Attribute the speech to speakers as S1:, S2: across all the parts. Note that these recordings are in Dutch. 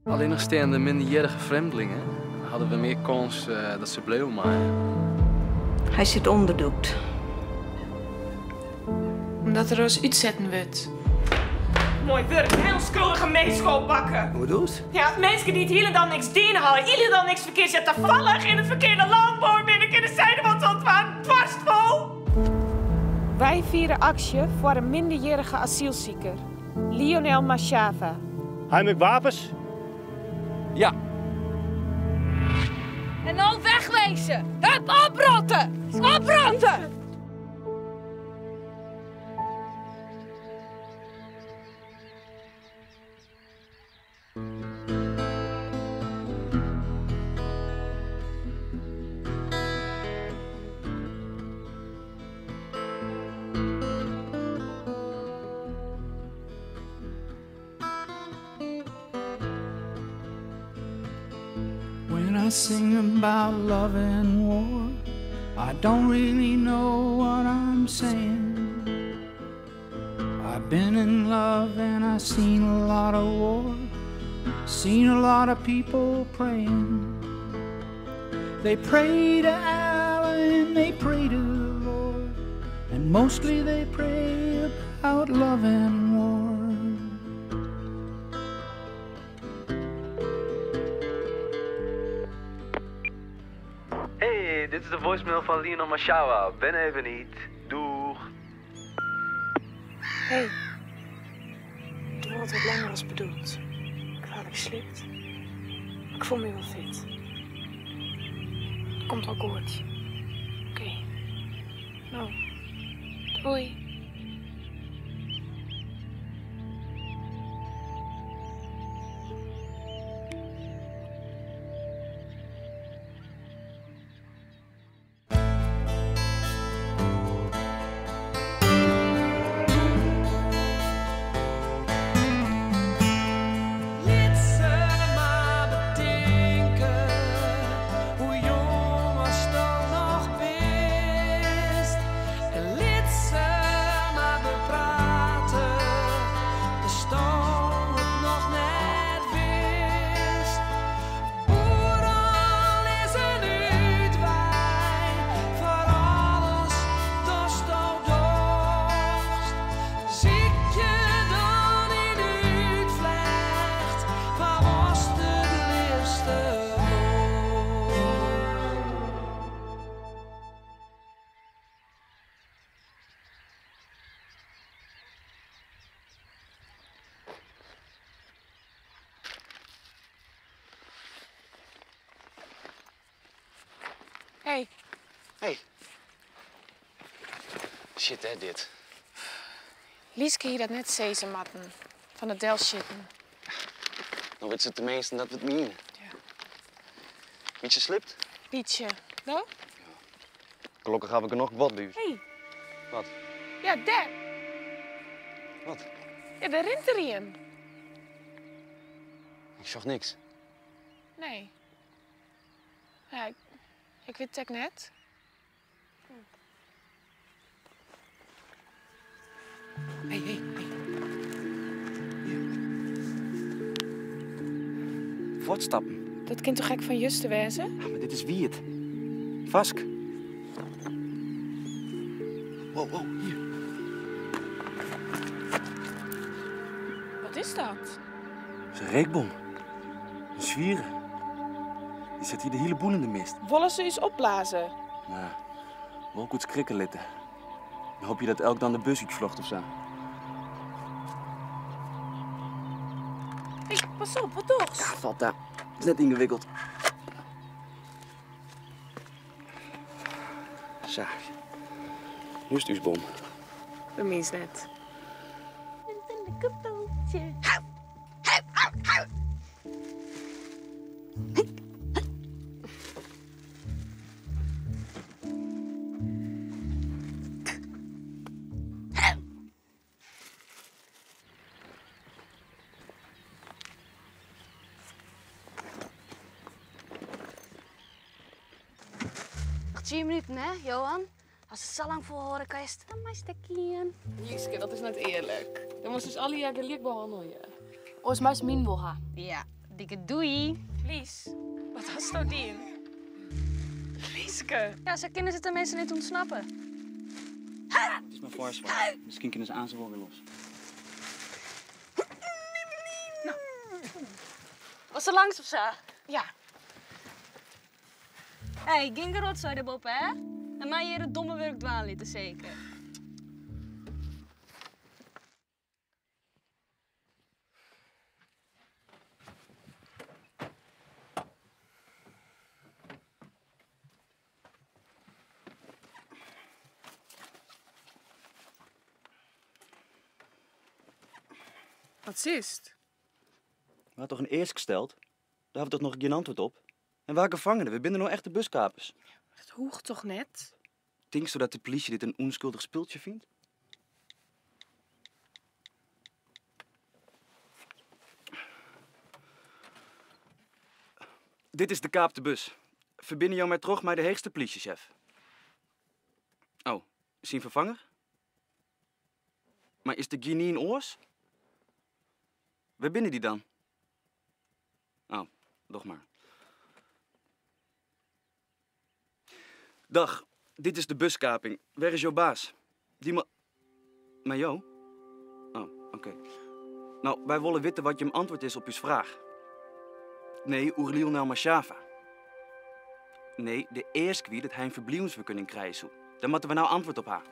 S1: Alleenstaande minderjarige vreemdelingen hadden we meer kans dat ze bleven maken.
S2: Hij zit onderdoekt.
S3: Omdat er eens uitzetten wordt. Mooi werk, heel schuldige meeschool bakken.
S1: Hoe bedoelt je?
S3: Ja, mensen die het hele dan niks dienen halen, ieder dan niks verkeerd zet, toevallig in het verkeerde landboom binnen in de zijdewands ontwaan, dwarsvol. Wij vieren actie voor een minderjarige asielzieker, Lionel Machava.
S4: Hij met wapens?
S1: Ja.
S5: En dan wegwezen! Het oprotten! Oprotten!
S6: When I sing about love and war, I don't really know what I'm saying. I've been in love and I've seen a lot of war, seen a lot of people praying. They pray to Allah and they pray to the Lord, and mostly they pray about love and war.
S1: Hey, dit is de voicemail van Lionel Machava. Ben even niet. Doeg.
S3: Hey, het wordt wat langer als bedoeld. Kwalijk slikt. Ik voel me wel fit. Het komt wel goed. Oké. Nou, doei. Hey.
S7: Hey. Shit, hè, dit.
S3: Lieske hier dat net zezen matten. Van het delshitten.
S7: Nou weet ze tenminste dat we het menen.
S3: Ja.
S7: Beetje slipt?
S3: Pietje. Nou?
S7: Gelukkig heb ik er nog wat bij u.
S3: Hey.
S7: Wat?
S3: Ja, daar.
S7: Wat?
S3: Ja, daar rent er een.
S7: Ik zag niks.
S3: Nee. Ja, ik weet het net.
S7: Hey. Voortstappen.
S3: Dat kind toch gek van Juste wezen?
S7: Ja, maar dit is wie het. Vask. Wow, hier.
S3: Wat is dat?
S7: Dat is een reekbom. Een zwieren. Die zet hier de hele boel in de mist.
S3: Wollen ze eens opblazen?
S7: Nou, wel goed skrikken litten. Dan hoop je dat elk dan de bus uitvlocht of zo.
S3: Hey, pas op, wat toch?
S7: Ja, valt daar. Het is net ingewikkeld. Zo. Nu is het uw bom.
S3: Dat meens net.
S5: Een kapeltje.
S8: Nog 10 minuten, hè, Johan? Als het zo lang volhouden kan je dan maar stekien.
S3: Lieske, dat is net eerlijk. Dan moest dus alle jaar gelijk behandelen.
S8: Ons maar min wil gaan.
S5: Ja,
S8: Dikke doei.
S3: Lies, wat was nou die? Lieske.
S8: Ja, zo kunnen ze tenminste niet ontsnappen.
S7: Het is maar voorzwaar. Misschien kunnen ze aan ze wel weer los.
S8: Was er langs of zo?
S3: Ja.
S8: Hé, ging er rotzooi erop, hè? En mij hier het domme werk dwaan lieten zeker.
S3: Wat is het?
S7: We hadden toch een eerst gesteld? Daar hebben we toch nog geen antwoord op? En waar gevangenen? We binden nou echte buskapers.
S3: Dat hoeft toch net?
S7: Denk je dat de politie dit een onschuldig speeltje vindt? Dit is de kaapte bus. Verbinden jou met terug met de heegste politiechef. Oh, is hij een vervanger? Maar is de Guinea in oors? Waar binnen die dan? Oh, doch maar. Dag, dit is de buskaping. Waar is jouw baas? Die Maar Jo? Oh, oké. Nou, wij willen weten wat je hem antwoord is op uw vraag. Nee, oer Lionel Machava. Nee, de eerste keer dat hij een verblijfsvergunning krijgt. Daar moeten we nou antwoord op haar.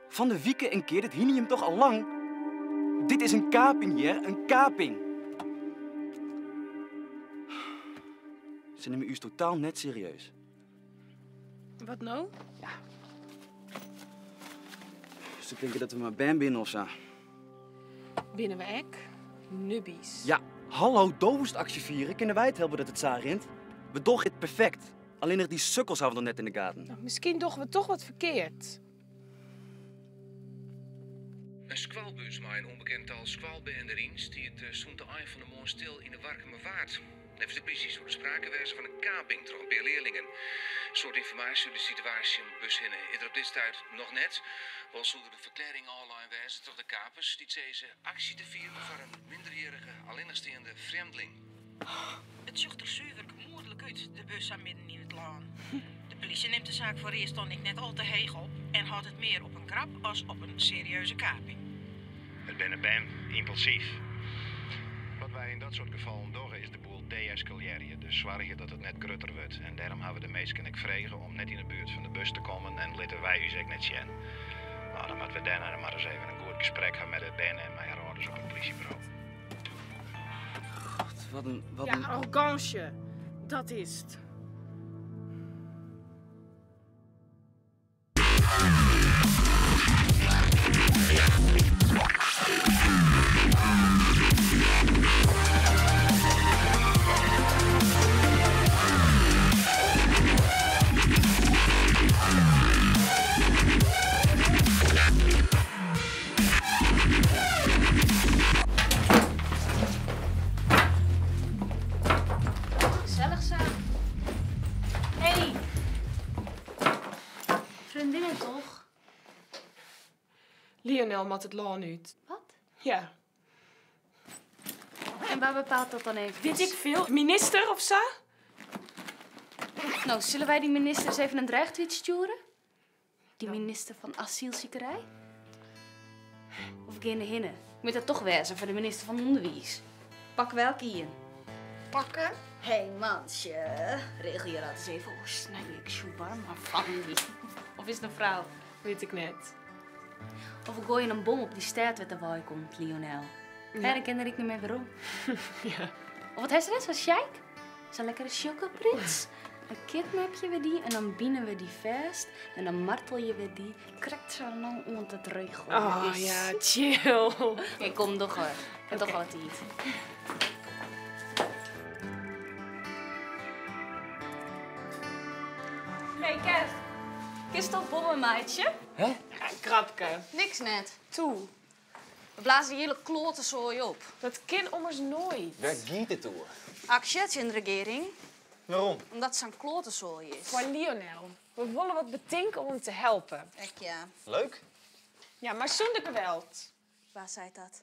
S7: Van de wieken een keer, dat hien je hem toch al lang? Dit is een kaping hier, een kaping. Ze nemen u totaal net serieus.
S3: Wat nou?
S7: Ze denken dat we maar ben binnen of zo.
S3: Binnen we ek? Nubbies.
S7: Ja, hallo, doosactie vieren. Kunnen wij het helpen dat het zo rint? We doen het perfect. Alleen nog die sukkels houden we nog net in de gaten.
S3: Nou, misschien doen we toch wat verkeerd.
S4: Een squalbus met een onbekend tal squalbeenderiens die het stond de eind van de morgen stil in de Warkumerwaard. Heeft de politie zo de sprake wijzen van een kaping door een paar leerlingen. Een soort informatie over de situatie in de bus hinnen. Is er op dit tijd nog net. Wel zullen de verklaring online wijzen door de kapers die deze actie te vieren voor een minderjarige alleenstaande vreemdeling.
S9: Het zocht er zuiver gemoedelijk uit, de bus aan midden in het laan. De politie neemt de zaak voor eerst dan ik net al te heeg op en houdt het meer op een krap als op een serieuze kaping.
S10: Het ben impulsief. Wat wij in dat soort gevallen doen is de boel de-escaleren. Dus zorgen dat het net grutter wordt. En daarom hebben we de meesten ik vregen om net in de buurt van de bus te komen en laten wij u zeker net zien. Nou, dan moeten we daarna maar eens even een goed gesprek hebben met het Ben en mijn ouders op het politiebureau.
S7: God, wat een...
S3: Ja, arrogantie. Dat is het.
S8: Gezellig zo. Hé. Vriendinnen toch?
S3: Lionel mat het laan uit.
S8: Wat?
S3: Ja.
S8: En waar bepaalt dat dan even?
S3: Weet ik veel? Minister of zo?
S8: Nou, zullen wij die minister eens even een dreigtweet sturen? Die minister van asielziekerij? Of geen hinnen? Ik moet dat toch wezen voor de minister van Onderwijs. Pak welke hier?
S9: Pakken?
S8: Hé, mansje. Regel je dat eens even. Oh, snij ik zo warm maar van die. Of is het een vrouw?
S3: Weet ik net.
S8: Of we gooien een bom op die staat wat erbij komt, Lionel. Ja, dan ken ik niet meer waarom.
S3: Ja.
S8: Of wat heeft ze net, zo'n sheik? Zo'n lekkere chocoprins. Dan kidnap we die en dan binnen we die vast. En dan martel je we die. Krijgt zo lang onder het regel.
S3: Oh ja, chill.
S8: Oké, kom toch hoor. Ik heb toch wat te eten. Hey, Kev. Kist dat bommen, meidje?
S3: Ja, krapke.
S8: Niks net.
S3: Toe.
S8: We blazen die hele klotenzooi op.
S3: Dat kind ommers nooit.
S11: Waar gaat het door?
S8: Actie in de regering.
S11: Waarom?
S8: Omdat het zo'n klotenzooi is.
S3: Voor Lionel. We willen wat bedenken om hem te helpen.
S8: Echt ja.
S11: Leuk.
S3: Ja, maar zonder geweld.
S8: Waar zei dat?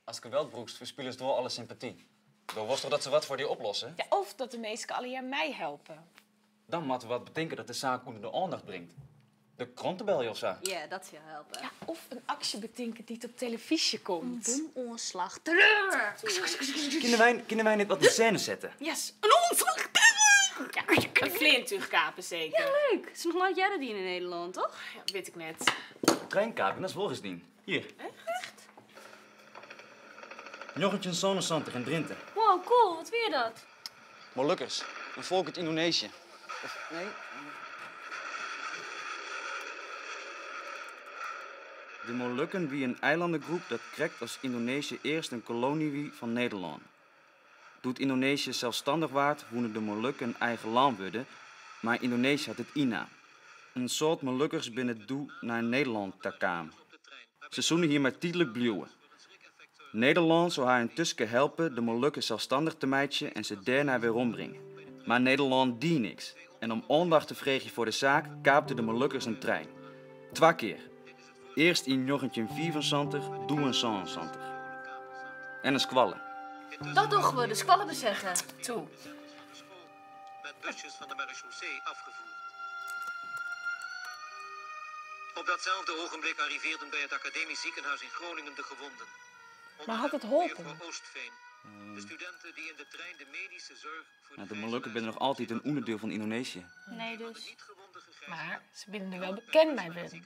S11: Als geweld broekst, verspillen ze door alle sympathie.
S7: Dan was toch dat ze wat voor die oplossen?
S3: Ja, of dat de meesten alleen mij helpen.
S7: Dan moeten we wat bedenken dat de zaak onder de aandacht brengt. De krantenbel of zo.
S8: Ja, dat zou helpen.
S3: Ja, of een actie bedenken die op televisie komt.
S8: Een omslag. Terreur!
S7: Kunnen wij net wat in scène zetten?
S3: Yes, een omslag. Ja, een vlintuig kapen zeker.
S8: Ja, leuk. Het is nog nooit jij dat die in Nederland, toch?
S3: Ja, weet ik net.
S7: Treinkaping, dat is volgens dien. Hier.
S3: Echt?
S7: Jochentje Zonnesantig in Drenthe.
S8: Wow, cool. Wat weer dat?
S7: Molukkers, een volk uit Indonesië. Of, nee? De Molukken wie een eilandengroep dat krijgt als Indonesië eerst een kolonie wie van Nederland. Doet Indonesië zelfstandig waard, woenen de Molukken een eigen land worden, maar Indonesië had het INA. Een soort Molukkers binnen doe naar Nederland te komen. Ze zoenen hier maar tijdelijk bluwen. Nederland zou haar intussen helpen de Molukken zelfstandig te meidje en ze daarna weer ombrengen. Maar Nederland die niks. En om aandacht te vregen voor de zaak kaapten de Molukkers een trein. 2 keer. Eerst in 1974, toen in 77. En een squallen.
S8: Dat doen we, de squallen bezetten.
S3: Toe.
S11: Met busjes van de marechaussee afgevoerd. Op datzelfde ogenblik arriveerden bij het academisch ziekenhuis in Groningen de gewonden.
S3: Maar had het geholpen?
S11: Mevrouw Oostveen, de studenten die in de trein de medische zorg voor
S7: De Molukken zijn nog altijd een onderdeel van Indonesië.
S8: Nee, dus.
S3: Maar ze binnen er wel bekend mee ben.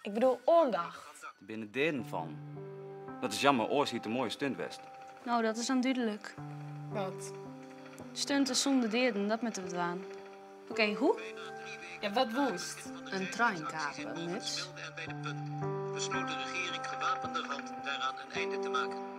S3: Ik bedoel, aandacht.
S7: Binnen deden van. Dat is jammer, oors ziet een mooie stunt west.
S8: Nou, dat is dan duidelijk.
S3: Wat?
S8: Stunten zonder deerden, dat met het waan. Oké, hoe?
S3: Ja, wat woest?
S8: Een trein kapen, muts.
S11: en bij de punt. Besloot de regering gewapende hand daaraan een einde te maken.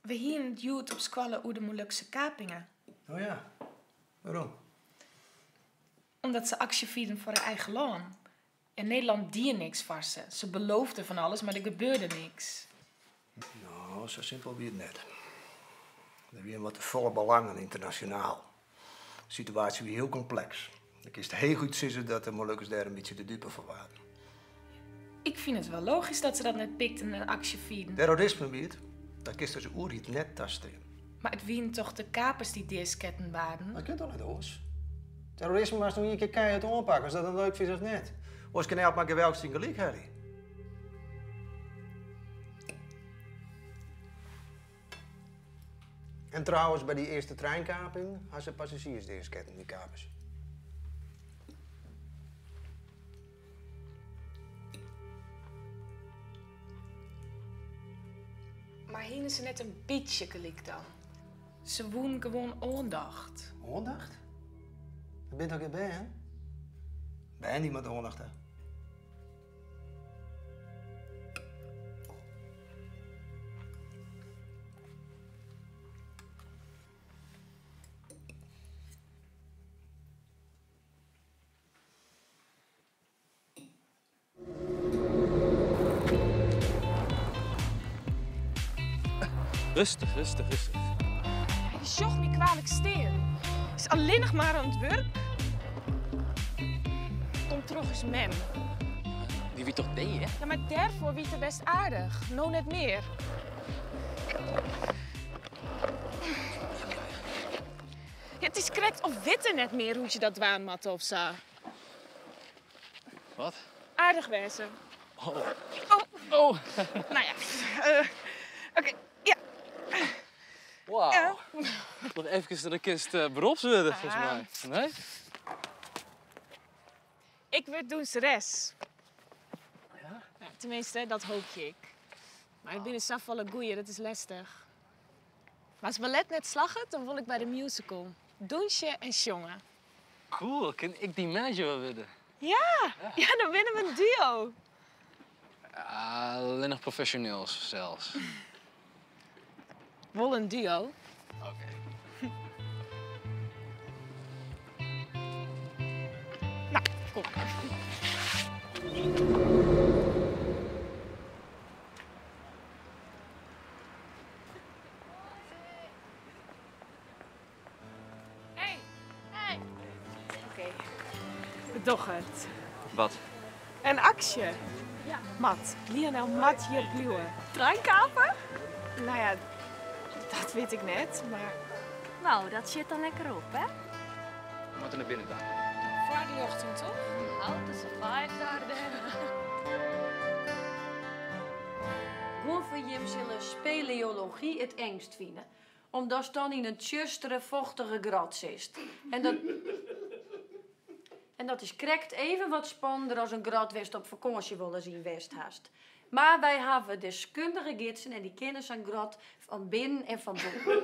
S3: We hielden het jood op squallen over de Molukse kapingen.
S12: Oh ja, waarom?
S3: Omdat ze actie vierden voor hun eigen land. In Nederland die niks voor ze. Ze beloofden van alles, maar er gebeurde niks.
S12: Nou, zo simpel wie het net. Er weer wat te volle belangen internationaal. De situatie weer heel complex. Ik is het heel goed zien dat de Molukkers daar een beetje de dupe voor waren.
S3: Ik vind het wel logisch dat ze dat net pikten en actie vierden.
S12: Terrorisme weet, dat kist ze oerhiet net tasten.
S3: Maar het waren toch de kapers die deesketten waren?
S12: Dat kunt toch niet, Oos? Terrorisme was nog een keer keihard aanpakken, is dat dan leuk vindt of net? Oos kan helpen maar geweldig zien gelijk, Harry. En trouwens, bij die eerste treinkaping hadden ze passagiers deesketten, die kapers.
S3: Maar hielden ze net een beetje gelijk dan? Ze wonen gewoon aandacht.
S12: Aandacht? Dat bent toch geen Ben? Ben niemand aandacht, hè?
S1: Rustig, rustig, rustig.
S3: Je zocht me kwalijk steen. Is alleen nog maar aan het werk. Kom terug eens mem.
S1: Die wie toch deed, hè?
S3: Ja, maar daarvoor wie het best aardig. Nou net meer. Ja, het is correct of witte net meer hoe je dat waanmatte of zo.
S1: Wat?
S3: Aardig wezen.
S1: Oh.
S3: Oh.
S1: Oh.
S3: Nou ja. Oké, ja.
S1: Wauw.
S3: Ja.
S1: Nog even de kist beroepswürdig, volgens mij. Nee?
S3: Ik werd doenseres.
S1: Ja?
S3: Ja, tenminste, dat hoop ik. Maar ik ben een safvalle goeie, dat is lastig. Maar als ballet net slagen, dan wil ik bij de musical. Doensje en jongen.
S1: Cool, kan ik die manager wel worden?
S3: Ja, ja, dan winnen we een duo.
S1: Alleen nog professioneels zelfs.
S3: Wel een duo.
S1: Oké.
S3: Nou, kom. Doch het.
S7: Wat?
S3: Een actie. Ja. Mat. Lionel mat hier blijven.
S5: Treinkapen?
S3: Nou ja, dat weet ik net, maar...
S8: Nou, dat zit dan lekker op, hè?
S7: We moeten naar binnen dan.
S3: Voor die ochtend, toch?
S8: Nou, dat is een 5 dagen.
S13: Hoeveel Jim zullen speleologie het engst vinden? Omdat ze dan in een tjustere, vochtige grot zit. En dat is correct even wat spannender als een grotwest op vakantie willen zien westhast. Maar wij hebben deskundige gidsen en die kennen zijn grot van binnen en van boven.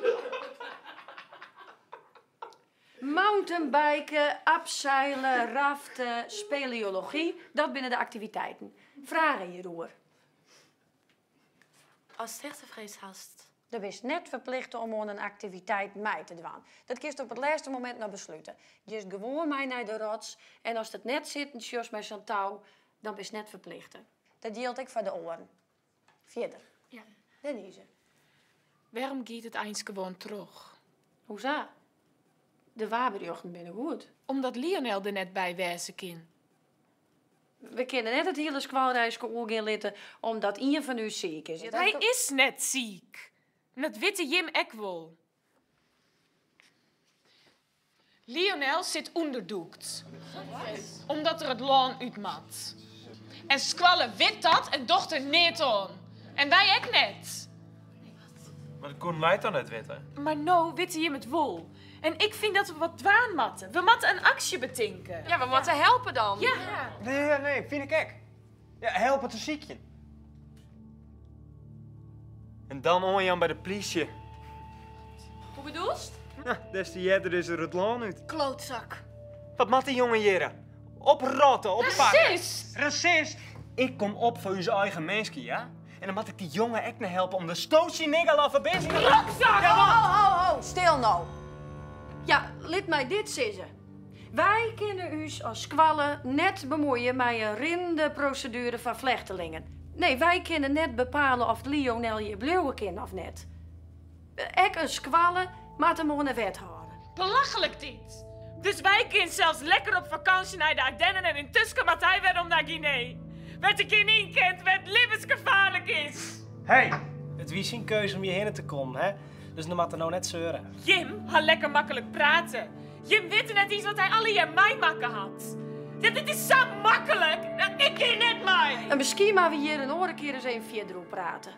S13: Mountainbiken, abseilen, raften, speleologie, dat binnen de activiteiten. Vragen je roer.
S3: Als het echt vrees hast.
S13: Er is net verplicht om aan een activiteit mee te doen. Dat kiest op het laatste moment nog besluiten. Je is gewoon mee naar de rots en als het net zit, zoals met zo'n touw, dan is het net verplicht. Dat geldt ik voor de oren. Verder.
S3: Ja.
S13: Denise.
S3: Waarom gaat het eens gewoon terug?
S13: Hoezo? De waberjochten binnen goed.
S3: Omdat Lionel er net bij wezen kan.
S13: We kunnen net het hele squalreisje oorgaan litten omdat een van u ziek is.
S3: Hij is net ziek. En dat witte Jim ook wel. Lionel zit onderdoekt. Omdat er het loon uitmat. En Squalle wit dat en dochter niet on. En wij ook net.
S14: Maar dat kon wij dan net weten.
S3: Maar nou witte Jim het wol. En ik vind dat we wat dwaan matten. We matten een actie betinken.
S5: Ja, we moeten helpen dan.
S3: Ja.
S14: Nee, vind ik ek. Ja, help het een ziekje. En dan onjan bij de politie.
S5: Hoe bedoelst?
S14: Ja, des te jeder is er het loon uit.
S5: Klootzak.
S14: Wat mat die jongen jeren? Oprotten, oppakken.
S5: Racist!
S14: Racist! Ik kom op voor onze eigen mensen, ja? En dan moet ik die jongen echt naar helpen om de stootje nigger af benzine te
S5: Klootzak!
S13: Ho! Stil nou. Ja, laat mij dit zeggen. Wij kunnen u als squallen net bemoeien met een rinde procedure van vlechtelingen. Nee, wij kunnen net bepalen of Lionel je blijven kan of net. Ik een squallen, maar hem aan de wet houden.
S3: Belachelijk dit. Dus wij kunnen zelfs lekker op vakantie naar de Ardennen en intussen gaat hij weer om naar Guinea. Wat ik in één kent, wat levensgevaarlijk is.
S15: Hey, het wie zijn keuze om hierheen te komen, hè? Dus dan moet er nou net zeuren.
S3: Jim had lekker makkelijk praten. Jim weet net iets wat hij alle jaar mij maken had. Ja, dit is zo makkelijk. Ik hier net mij.
S13: En misschien maar we hier een andere keer eens even verder op praten.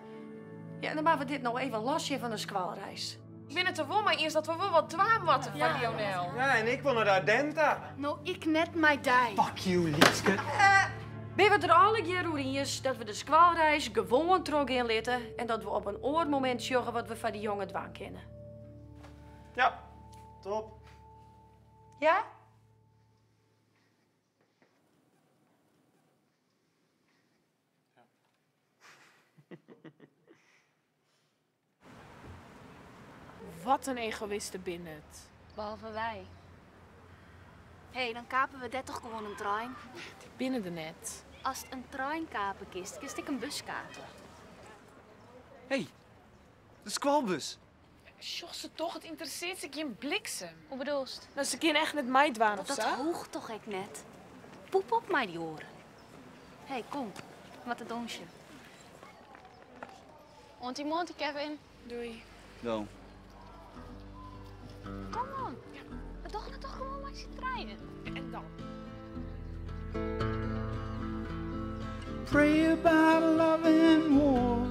S13: Ja, en dan maken we dit nou even losje van een squalreis.
S5: Ik ben het er wel maar eerst dat we wel wat dwaamwatten van Lionel.
S14: Ja, en ik wil naar de Ardenta.
S8: Nou, ik net mij die.
S14: Fuck you, Lietske.
S13: Ben we er alle keer over eens dat we de squalreis gewoon terug in litten en dat we op een oormoment zorgen wat we van die jongen dwaan kennen.
S14: Ja, top.
S13: Ja?
S3: Wat een egoïste binnen het.
S8: Behalve wij. Hé, dan kapen we dit toch gewoon een trein?
S3: Die binnen er net.
S8: Als het een trein kapen kist, kist ik een bus kapen.
S7: Hé, de squalbus.
S3: Sjoch ze toch, het interesseert zich geen bliksem.
S8: Hoe bedoelst?
S3: Nou, ze kunnen echt met mij dwaan of
S8: Dat
S3: zo.
S8: hoog toch ik net. Poep op mij die oren. Hé, kom. Wat een donsje. Monty Monty, Kevin.
S3: Doei.
S7: Zo.
S8: Kom on. We toch nou toch gewoon maar zitten rijden.
S3: En dan?
S6: Pray about love and war.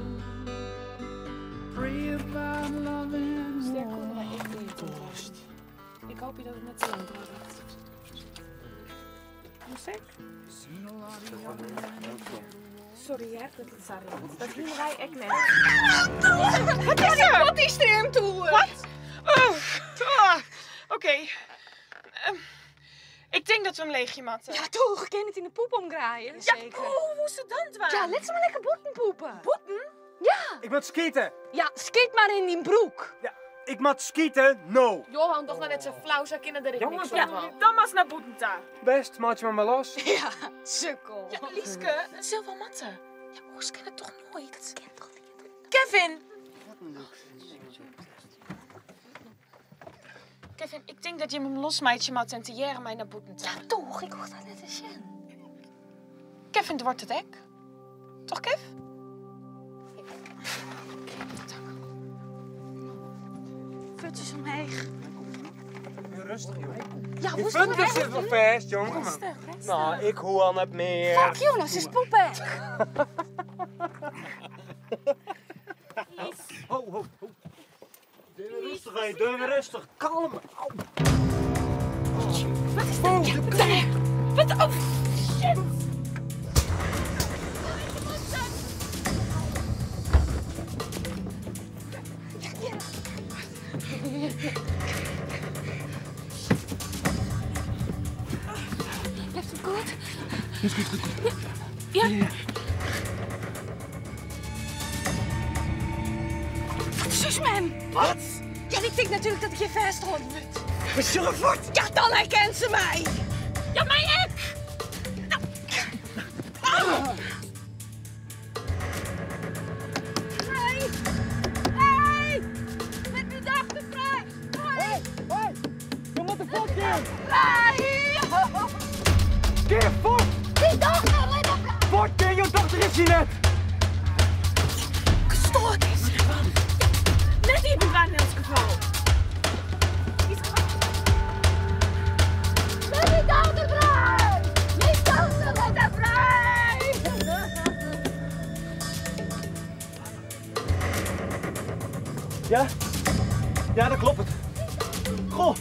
S6: Pray about love and
S3: Sterk
S6: war.
S3: konden wij echt niet toekomst. Ik hoop je dat het net zo lang draait. Hoe sterk? Sorry, hè, dat is daar. Dat gingen wij echt net. Wat is er? Wat is er hem toe? Wat? Oké. Ik denk dat we hem leegje matten.
S5: Ja, toch, kan het in de poep omgraaien?
S3: Ja,
S5: Zeker.
S3: hoe moest het dan dwaan?
S5: Ja, laat ze maar lekker boeten poepen. Boeten? Ja.
S14: Ik moet skieten.
S5: Ja, schiet maar in die broek.
S14: Ja, ik moet skieten, no.
S5: Johan, toch maar net zo flauw, zo kinderen er ik
S3: Jongens,
S5: niks van.
S3: ja, dan was naar Boetenta.
S14: Best, maak je maar los.
S5: Ja, sukkel.
S3: Ja, Lieske, een zilver matten.
S5: Ja, Oes kent het toch nooit? Dat kent toch niet?
S3: Kevin! Kevin, ik denk dat je hem losmaait maar en te jaren mij naar boeten te.
S8: Ja, toch? Ik hoor dat net eens in.
S3: Kevin, het wordt het hek. Toch, Kev?
S8: Voetjes omheen.
S14: Rustig, jongen.
S8: Ja,
S14: je
S8: hoe
S14: vindt het zit wel vast, jongen.
S8: Rustig.
S14: Nou, ik hoor al net meer.
S8: Fuck Jonas, is poepen.
S14: Ho. Rustig, hé. Doe even rustig. Kalm.
S8: Wat is dit? Wat? Oh, shit. Left het goed?
S14: Goed.
S8: Ja. Zus met hem.
S14: Wat?
S8: Ja, ik denk natuurlijk dat ik je vasthouden moet.
S14: Maar zorg voor.
S8: Ja, dan herkent ze mij. Ja, mij ik. Hey! Met die dachten vrij!
S14: Hey! Kom op de pot, Kim!
S8: Vrij!
S14: Kim, voort!
S8: Die dochter, let op!
S14: Voort, Kim, jouw dochter is hier net!
S8: Gestoord is ze gewoon. Net hier bewaan in ons geval. Met die dochter vrij! Die dochter, let op vrij!
S14: Ja? Ja, dat klopt het. Goh,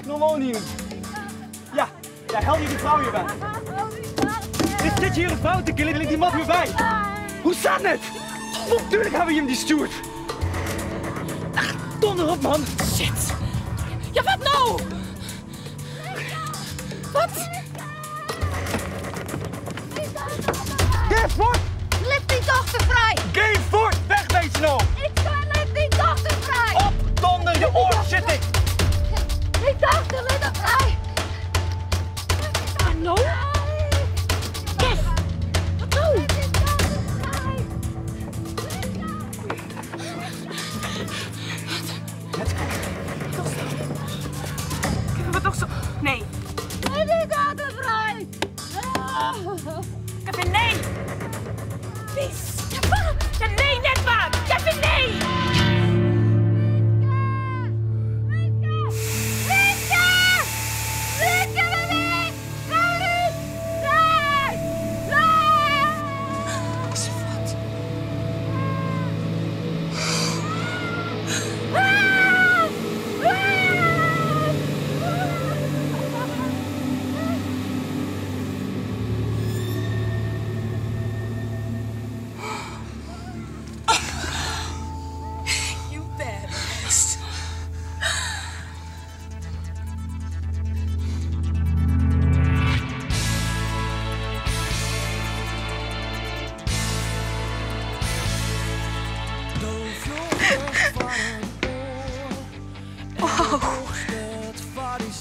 S14: nog woon hier. Ja, hel je die vrouw hierbij. Zit hier een vrouw te killen, die man weer bij. Hoe staat het? Natuurlijk hebben we hem die stuurt. Donder op, man.
S8: Shit. Ja, wat nou? Wat?
S14: Geef voort!
S8: Lift die dochter vrij!
S14: Geef voort! Wegwezen nou!
S8: Ik kan lift die dochter vrij!
S14: Op, donder, je oor zit ik!
S8: Die dochter, lift er vrij! Hallo? Kev! Wat nou?
S3: Kevin, wat toch zo... Nee.
S8: Lift die dochter vrij!
S3: Kevin, nee!
S8: Vies!
S3: Ja, waar? Ja, nee, net waar! Kevin, nee!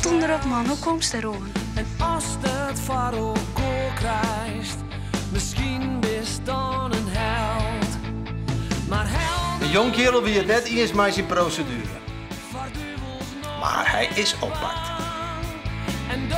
S8: Donder op, man. Hoe komt ze erom?
S16: En als het varel kool krijgt, misschien best dan een held. Maar held.
S12: Een jong kerel wie het net eerst maar zijn procedure. Maar hij is oppakt.
S16: En